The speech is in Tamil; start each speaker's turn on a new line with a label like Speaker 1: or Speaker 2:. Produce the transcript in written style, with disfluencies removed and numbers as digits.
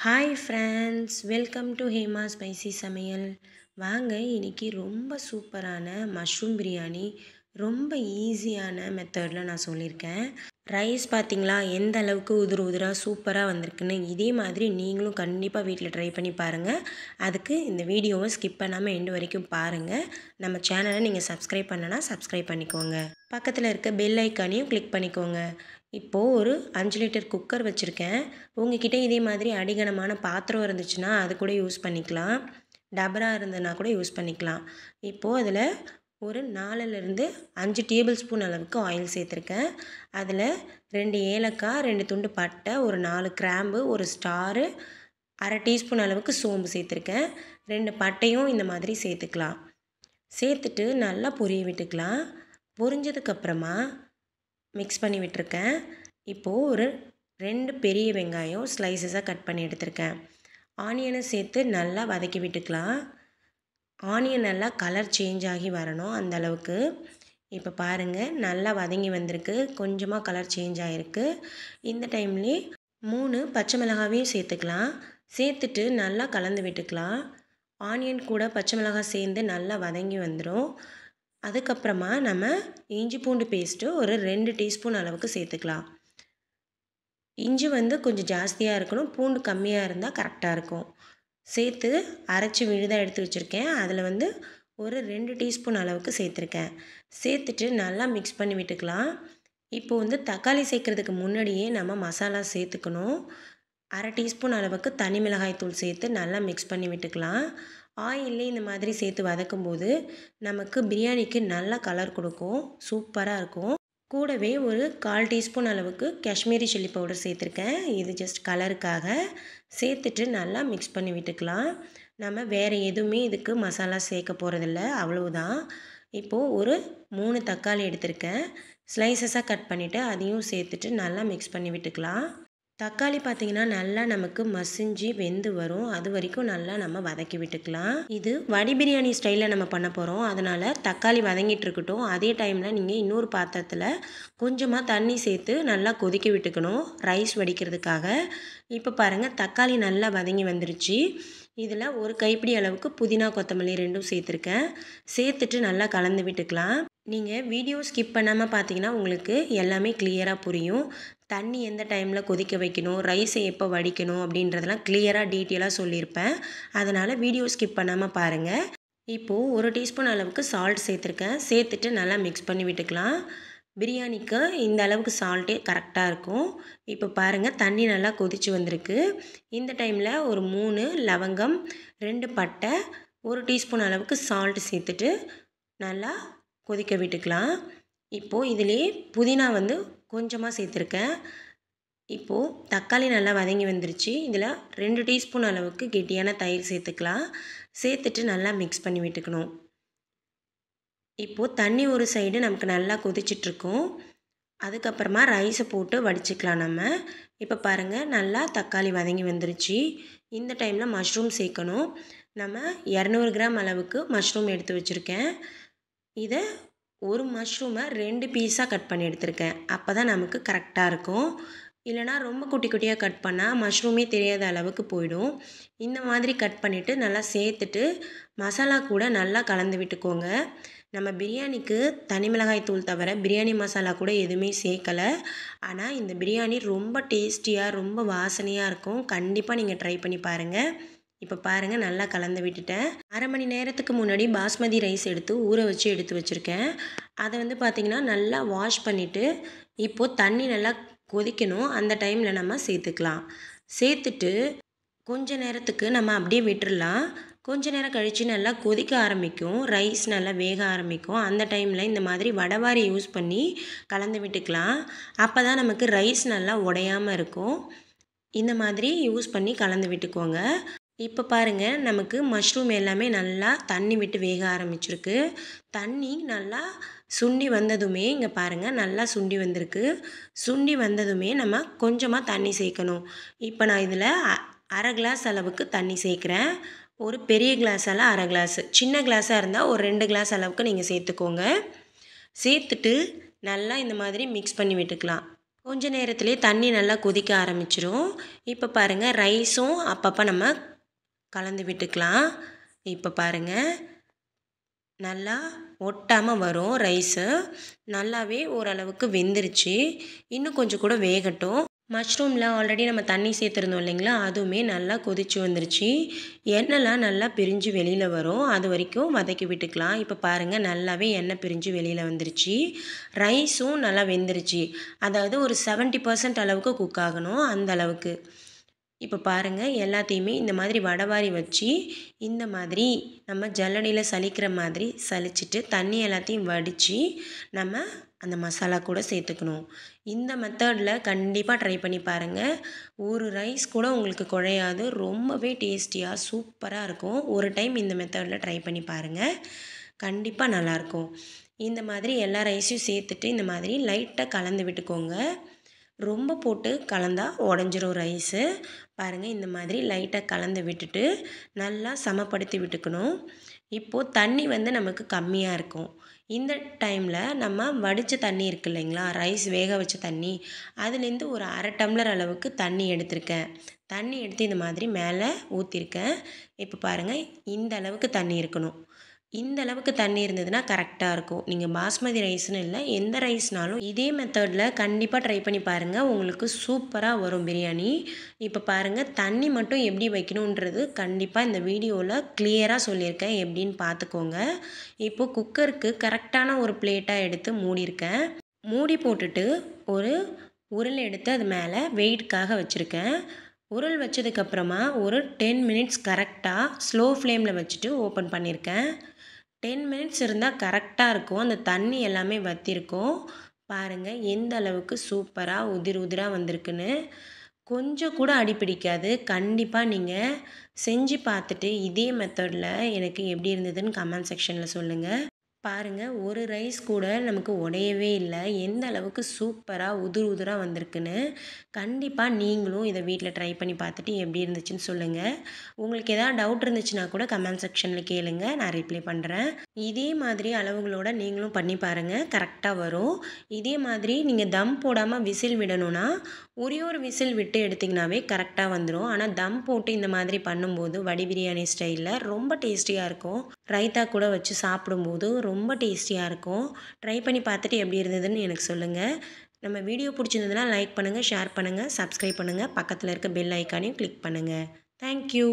Speaker 1: Hi friends, welcome to Hema spicy சமையல். வாங்க இன்றைக்கி ரொம்ப சூப்பரான மஷ்ரூம் பிரியாணி ரொம்ப ஈஸியான மெத்தடில் நான் சொல்லியிருக்கேன். ரைஸ் பார்த்திங்களா எந்த அளவுக்கு உதிராக சூப்பராக வந்திருக்குன்னு. இதே மாதிரி நீங்களும் கண்டிப்பாக வீட்டில் ட்ரை பண்ணி பாருங்கள். அதுக்கு இந்த வீடியோவை ஸ்கிப் பண்ணாமல் எண்டு வரைக்கும் பாருங்கள். நம்ம சேனலை நீங்கள் சப்ஸ்கிரைப் பண்ணனா சப்ஸ்கிரைப் பண்ணிக்கோங்க. பக்கத்தில் இருக்க பெல் ஐக்கானையும் கிளிக் பண்ணிக்கோங்க. இப்போது ஒரு 5 லிட்டர் குக்கர் வச்சுருக்கேன். உங்ககிட்ட இதே மாதிரி அடிகனமான பாத்திரம் இருந்துச்சுன்னா அது கூட யூஸ் பண்ணிக்கலாம். டபரா இருந்ததுன்னா கூட யூஸ் பண்ணிக்கலாம். இப்போது அதில் ஒரு 4லேருந்து 5 டேபிள் ஸ்பூன் அளவுக்கு ஆயில் சேர்த்துருக்கேன். அதில் 2 ஏலக்காய், 2 துண்டு பட்டை, ஒரு 4 கிராம்பு, ஒரு ஸ்டாரு, அரை டீஸ்பூன் அளவுக்கு சோம்பு சேர்த்துருக்கேன். 2 பட்டையும் இந்த மாதிரி சேர்த்துக்கலாம். சேர்த்துட்டு நல்லா பொரிய விட்டுக்கலாம். பொரிஞ்சதுக்கப்புறமா மிக்ஸ் பண்ணி விட்டுருக்கேன். இப்போது ஒரு 2 பெரிய வெங்காயம் ஸ்லைசஸாக கட் பண்ணி எடுத்திருக்கேன். ஆனியனை சேர்த்து நல்லா வதக்கி விட்டுக்கலாம். ஆனியன் நல்லா கலர் சேஞ்ச் ஆகி வரணும் அந்த அளவுக்கு. இப்போ பாருங்கள், நல்லா வதங்கி வந்திருக்கு. கொஞ்சமாக கலர் சேஞ்ச் ஆகிருக்கு. இந்த டைம்லேயே 3 பச்சை மிளகாவையும் சேர்த்துக்கலாம். சேர்த்துட்டு நல்லா கலந்து விட்டுக்கலாம். ஆனியன் கூட பச்சை மிளகாய் சேர்ந்து நல்லா வதங்கி வந்துடும். அதுக்கப்புறமா நம்ம இஞ்சி பூண்டு பேஸ்ட்டு ஒரு 2 டீஸ்பூன் அளவுக்கு சேர்த்துக்கலாம். இஞ்சி கொஞ்சம் ஜாஸ்தியாக இருக்கணும், பூண்டு கம்மியாக இருந்தால் கரெக்டாக இருக்கும். சேர்த்து அரைச்சி விழுதாக எடுத்து வச்சுருக்கேன். அதில் ஒரு 2 டீஸ்பூன் அளவுக்கு சேர்த்துருக்கேன். சேர்த்துட்டு நல்லா மிக்ஸ் பண்ணி விட்டுக்கலாம். இப்போது தக்காளி சேர்க்குறதுக்கு முன்னாடியே நம்ம மசாலா சேர்த்துக்கணும். அரை டீஸ்பூன் அளவுக்கு தனி மிளகாய் தூள் சேர்த்து நல்லா மிக்ஸ் பண்ணி விட்டுக்கலாம். ஆயிலே இந்த மாதிரி சேர்த்து வதக்கும்போது நமக்கு பிரியாணிக்கு நல்லா கலர் கொடுக்கும், சூப்பராக இருக்கும். கூடவே ஒரு 1/4 டீஸ்பூன் அளவுக்கு காஷ்மீரி சில்லி பவுடர் சேர்த்துருக்கேன். இது ஜஸ்ட் கலருக்காக. சேர்த்துட்டு நல்லா மிக்ஸ் பண்ணி விட்டுக்கலாம். நம்ம வேறு எதுவுமே இதுக்கு மசாலா சேர்க்க போகிறதில்ல, அவ்வளவுதான். இப்போது ஒரு 3 தக்காளி எடுத்திருக்கேன். ஸ்லைசஸாக கட் பண்ணிவிட்டு அதையும் சேர்த்துட்டு நல்லா மிக்ஸ் பண்ணி விட்டுக்கலாம். தக்காளி பார்த்திங்கன்னா நல்லா நமக்கு மசிஞ்சு வெந்து வரும். அது வரைக்கும் நல்லா நம்ம வதக்கி விட்டுக்கலாம். இது வடி பிரியாணி ஸ்டைலில் நம்ம பண்ண போகிறோம். அதனால் தக்காளி வதங்கிட்டு இருக்கட்டும். அதே டைமில் நீங்கள் இன்னொரு பாத்திரத்தில் கொஞ்சமாக தண்ணி சேர்த்து நல்லா கொதிக்க விட்டுக்கணும், ரைஸ் வடிக்கிறதுக்காக. இப்போ பாருங்கள், தக்காளி நல்லா வதங்கி வந்துருச்சு. இதில் ஒரு கைப்பிடி அளவுக்கு புதினா கொத்தமல்லி 2ம் சேர்த்துருக்கேன். சேர்த்துட்டு நல்லா கலந்து விட்டுக்கலாம். நீங்கள் வீடியோ ஸ்கிப் பண்ணாமல் பார்த்தீங்கன்னா உங்களுக்கு எல்லாமே கிளியராக புரியும். தண்ணி எந்த டைமில் கொதிக்க வைக்கணும், ரைஸை எப்போ வடிக்கணும் அப்படின்றதெல்லாம் கிளியராக டீட்டெயிலாக சொல்லியிருப்பேன். அதனால் வீடியோ ஸ்கிப் பண்ணாமல் பாருங்கள். இப்போது ஒரு டீஸ்பூன் அளவுக்கு சால்ட் சேர்த்துருக்கேன். சேர்த்துட்டு நல்லா மிக்ஸ் பண்ணி விட்டுக்கலாம். பிரியாணிக்கு இந்த அளவுக்கு சால்ட்டே கரெக்டாக இருக்கும். இப்போ பாருங்கள், தண்ணி நல்லா கொதித்து வந்திருக்கு. இந்த டைமில் ஒரு 3 லவங்கம், 2 பட்டை, ஒரு டீஸ்பூன் அளவுக்கு சால்ட் சேர்த்துட்டு நல்லா கொதிக்க விட்டுக்கலாம். இப்போது இதிலே புதினா கொஞ்சமாக சேர்த்துருக்கேன். இப்போது தக்காளி நல்லா வதங்கி வந்துருச்சு. இதில் 2 டீஸ்பூன் அளவுக்கு கெட்டியான தயிர் சேர்த்துக்கலாம். சேர்த்துட்டு நல்லா மிக்ஸ் பண்ணி விட்டுக்கணும். இப்போது தண்ணி ஒரு சைடு நமக்கு நல்லா கொதிச்சிட்ருக்கும். அதுக்கப்புறமா ரைஸை போட்டு வடிச்சிக்கலாம் நம்ம. இப்போ பாருங்கள், நல்லா தக்காளி வதங்கி வந்துருச்சு. இந்த டைமில் மஷ்ரூம் சேர்க்கணும். நம்ம 200 கிராம் அளவுக்கு மஷ்ரூம் எடுத்து வச்சுருக்கேன். இதை ஒரு மஷ்ரூமை 2 பீஸாக கட் பண்ணி எடுத்திருக்கேன். அப்போ தான் நமக்கு கரெக்டாக இருக்கும். இல்லைனா ரொம்ப குட்டி குட்டியாக கட் பண்ணால் மஷ்ரூமே தெரியாத அளவுக்கு போயிடும். இந்த மாதிரி கட் பண்ணிவிட்டு நல்லா சேர்த்துட்டு மசாலா கூட நல்லா கலந்து விட்டுக்கோங்க. நம்ம பிரியாணிக்கு தனி மிளகாய் தூள் தவிர பிரியாணி மசாலா கூட எதுவுமே சேர்க்கலை. ஆனால் இந்த பிரியாணி ரொம்ப டேஸ்டியாக, ரொம்ப வாசனையாக இருக்கும். கண்டிப்பாக நீங்கள் ட்ரை பண்ணி பாருங்கள். இப்போ பாருங்கள், நல்லா கலந்து விட்டுட்டேன். அரை மணி நேரத்துக்கு முன்னாடி பாஸ்மதி ரைஸ் எடுத்து ஊற வச்சு எடுத்து வச்சுருக்கேன். அதை பார்த்திங்கன்னா நல்லா வாஷ் பண்ணிவிட்டு இப்போது தண்ணி நல்லா கொதிக்கணும். அந்த டைமில் நம்ம சேர்த்துக்கலாம். சேர்த்துட்டு கொஞ்ச நேரத்துக்கு நம்ம அப்படியே விட்டுடலாம். கொஞ்ச நேரம் கழித்து நல்லா கொதிக்க ஆரம்பிக்கும், ரைஸ் நல்லா வேக ஆரம்பிக்கும். அந்த டைமில் இந்த மாதிரி வடவாரி யூஸ் பண்ணி கலந்து விட்டுக்கலாம். அப்போ தான் நமக்கு ரைஸ் நல்லா உடையாமல் இருக்கும். இந்த மாதிரி யூஸ் பண்ணி கலந்து விட்டுக்கோங்க. இப்போ பாருங்கள், நமக்கு மஷ்ரூம் எல்லாமே நல்லா தண்ணி விட்டு வேக ஆரம்பிச்சிருக்கு. தண்ணி நல்லா சுண்டி வந்ததுமே இங்கே பாருங்கள், நல்லா சுண்டி வந்திருக்கு. சுண்டி வந்ததுமே நம்ம கொஞ்சமாக தண்ணி சேர்க்கணும். இப்போ நான் இதில் அரை கிளாஸ் அளவுக்கு தண்ணி சேர்க்குறேன். ஒரு பெரிய கிளாஸால் அரை கிளாஸு, சின்ன கிளாஸாக இருந்தால் ஒரு 2 கிளாஸ் அளவுக்கு நீங்கள் சேர்த்துக்கோங்க. சேர்த்துட்டு நல்லா இந்த மாதிரி மிக்ஸ் பண்ணி விட்டுக்கலாம். கொஞ்ச நேரத்திலே தண்ணி நல்லா கொதிக்க ஆரம்பிச்சிரும். இப்போ பாருங்கள் ரைஸும் அப்பப்போ நம்ம கலந்து விட்டுக்கலாம். இப்போ பாருங்கள் நல்லா ஒட்டாமல் வரும் ரைஸு. நல்லாவே ஓரளவுக்கு வெந்துருச்சு. இன்னும் கொஞ்சம் கூட வேகட்டும். மஷ்ரூமில் ஆல்ரெடி நம்ம தண்ணி சேர்த்துருந்தோம் இல்லைங்களா, அதுவுமே நல்லா கொதிச்சு வந்துருச்சு. எண்ணெய்லாம் நல்லா பிரிஞ்சு வெளியில் வரும். அது வரைக்கும் வதக்கி விட்டுக்கலாம். இப்போ பாருங்கள் நல்லாவே எண்ணெய் பிரிஞ்சு வெளியில் வந்துருச்சு. ரைஸும் நல்லா வெந்துருச்சு. அதாவது ஒரு 70% அளவுக்கு குக் ஆகணும், அந்த அளவுக்கு. இப்போ பாருங்கள் எல்லாத்தையுமே இந்த மாதிரி வடவாரி வச்சு இந்த மாதிரி நம்ம ஜல்லடையில் சலிக்கிற மாதிரி சலிச்சிட்டு தண்ணி எல்லாத்தையும் வடித்து நம்ம அந்த மசாலா கூட சேர்த்துக்கணும். இந்த மெத்தடில் கண்டிப்பாக ட்ரை பண்ணி பாருங்கள். ஒரு ரைஸ் கூட உங்களுக்கு குழையாது. ரொம்பவே டேஸ்டியாக சூப்பராக இருக்கும். ஒரு டைம் இந்த மெத்தடில் ட்ரை பண்ணி பாருங்கள். கண்டிப்பாக நல்லாயிருக்கும். இந்த மாதிரி எல்லா ரைஸையும் சேர்த்துட்டு இந்த மாதிரி லைட்டாக கலந்து விட்டுக்கோங்க. ரொம்ப போட்டு கலந்தால் உடஞ்சிரும் ரைஸு. பாருங்கள் இந்த மாதிரி லைட்டாக கலந்து விட்டுட்டு நல்லா சமப்படுத்தி விட்டுக்கணும். இப்போது தண்ணி நமக்கு கம்மியாக இருக்கும். இந்த டைமில் நம்ம வடித்த தண்ணி இருக்குது இல்லைங்களா, ரைஸ் வேக வச்ச தண்ணி, அதுலேருந்து ஒரு 1/2 டம்ளர் அளவுக்கு தண்ணி எடுத்திருக்கேன். தண்ணி எடுத்து இந்த மாதிரி மேலே ஊற்றிருக்கேன். இப்போ பாருங்கள் இந்த அளவுக்கு தண்ணி இருக்கணும். இந்த அளவுக்கு தண்ணி இருந்ததுன்னா கரெக்டாக இருக்கும். நீங்கள் பாஸ்மதி ரைஸ்னு இல்லை, எந்த ரைஸ்னாலும் இதே மெத்தடில் கண்டிப்பாக ட்ரை பண்ணி பாருங்கள். உங்களுக்கு சூப்பராக வரும் பிரியாணி. இப்போ பாருங்கள் தண்ணி மட்டும் எப்படி வைக்கணுன்றது கண்டிப்பாக இந்த வீடியோவில் கிளியராக சொல்லியிருக்கேன். எப்படின்னு பார்த்துக்கோங்க. இப்போது குக்கருக்கு கரெக்டான ஒரு பிளேட்டாக எடுத்து மூடியிருக்கேன். மூடி போட்டுட்டு ஒரு உருளை எடுத்து அது மேலே வெயிட்காக வச்சுருக்கேன். உருள் வச்சதுக்கப்புறமா ஒரு 10 மினிட்ஸ் கரெக்டாக ஸ்லோ ஃப்ளேமில் வச்சுட்டு ஓப்பன் பண்ணியிருக்கேன். 10 மினிட்ஸ் இருந்தால் கரெக்டாக இருக்கும். அந்த தண்ணி எல்லாமே வற்றிருக்கும். பாருங்கள் எந்த அளவுக்கு சூப்பராக உதிர் உதிராக வந்திருக்குன்னு. கொஞ்சம் கூட அடி பிடிக்காது. கண்டிப்பாக நீங்கள் செஞ்சு பார்த்துட்டு இதே மெத்தடில் எனக்கு எப்படி இருந்ததுன்னு கமெண்ட் செக்ஷனில் சொல்லுங்கள். பாருங்கள் ஒரு ரைஸ் கூட நமக்கு உடையவே இல்லை. எந்த அளவுக்கு சூப்பராக உதிர் உதிராக வந்திருக்குன்னு. கண்டிப்பாக நீங்களும் இதை வீட்டில் ட்ரை பண்ணி பார்த்துட்டு எப்படி இருந்துச்சுன்னு சொல்லுங்கள். உங்களுக்கு எதாவது டவுட் இருந்துச்சுன்னா கூட கமெண்ட் செக்ஷனில் கேளுங்க, நான் ரிப்ளை பண்ணுறேன். இதே மாதிரி அளவுகளோடு நீங்களும் பண்ணி பாருங்கள், கரெக்டாக வரும். இதே மாதிரி நீங்கள் தம் போடாமல் விசில் விடணும்னா ஒரே ஒரு விசில் விட்டு எடுத்திங்கனாவே கரெக்டாக வந்துடும். ஆனால் தம் போட்டு இந்த மாதிரி பண்ணும்போது வடி பிரியாணி ஸ்டைலில் ரொம்ப டேஸ்டியாக இருக்கும். ரைத்தா கூட வச்சு சாப்பிடும்போது ரொம்ப டேஸ்டியாக இருக்கும். ட்ரை பண்ணி பார்த்துட்டு எப்படி இருந்ததுன்னு எனக்கு சொல்லுங்கள். நம்ம வீடியோ பிடிச்சிருந்ததுன்னா லைக் பண்ணுங்கள், ஷேர் பண்ணுங்கள், சப்ஸ்கிரைப் பண்ணுங்கள். பக்கத்தில் இருக்க பெல் ஐக்கானையும் கிளிக் பண்ணுங்கள். தேங்க்யூ.